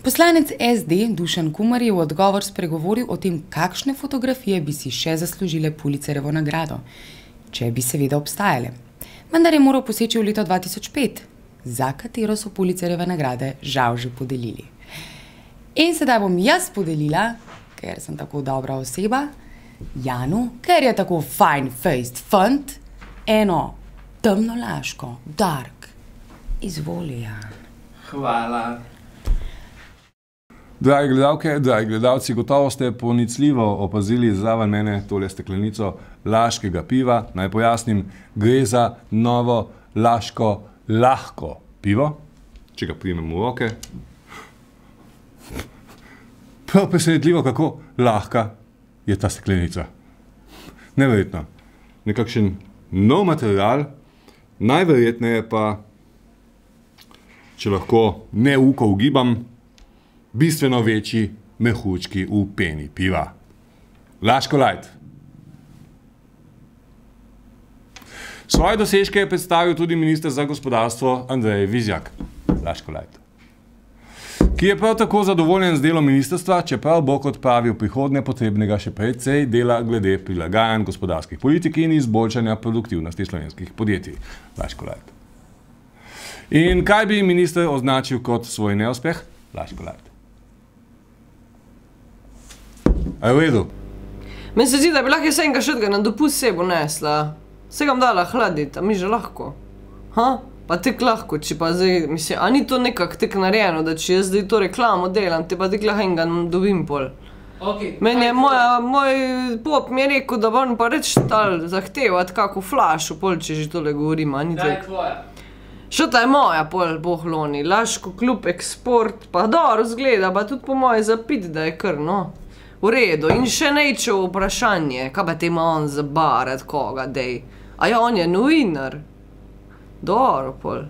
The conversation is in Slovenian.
Poslanec SD Dušan Kumar je v odgovor spregovoril o tem, kakšne fotografije bi si še zaslužile Pulitzerovo nagrado, če bi seveda obstajale. Vendar je moral poseči v leto 2005, za katero so Pulitzerjeve nagrade žal že podelili. In sedaj bom jaz podelila, ker sem tako dobra oseba, Janu, ker je tako fine-faced fant, eno temno laško, dark. Izvoli, Jan. Hvala. Dragi gledalke, dragi gledalci, gotovo ste ponicljivo opazili zraven mene tole steklenico laškega piva. Naj pojasnim, gre za novo laško lahko pivo. Če ga primem v roke. Prav presenetljivo, kako lahka je ta steklenica. Neverjetno. Nekakšen nov material, najverjetneje pa, če lahko neuko ugibam, bistveno večji mehurčki v peni piva. Laško Light. Svoje dosežke je predstavil tudi minister za gospodarstvo Andrej Vizjak. Laško Light. Ki je prav tako zadovoljen z delom ministrstva, čeprav bo, kot pravi, v prihodnje potrebnega še precej dela glede prilagajanj gospodarskih politik in izboljšanja produktivnosti slovenskih podjetij. Laško Light. In kaj bi minister označil kot svoj neuspeh? Laško Light. A je v redu? Meni se zdi, da bi lahko jaz enega šetega na dopust sebo nesla. Se ga dala hladiti, a mi že lahko. Ha? Pa tek lahko, če pa zdaj, mislim, a ni to nekako tek narejeno, da če jaz zdaj to reklamo delam, te pa tek lahko enega dobim pol. Meni je moj pop mi je rekel, da moram pa reč tal zahtevati kako flašo, pol, če že tole govorim, a ni tek. Daj je tvoja. Šota je moja pol, bohloni, Laško klub Eksport, pa dobro zgleda, pa tudi po moje zapiti, da je kar, no. V redu, in še nečevo vprašanje, kaj pa te ima on za barat koga, dej. A ja, on je novinar. Dobro, pol.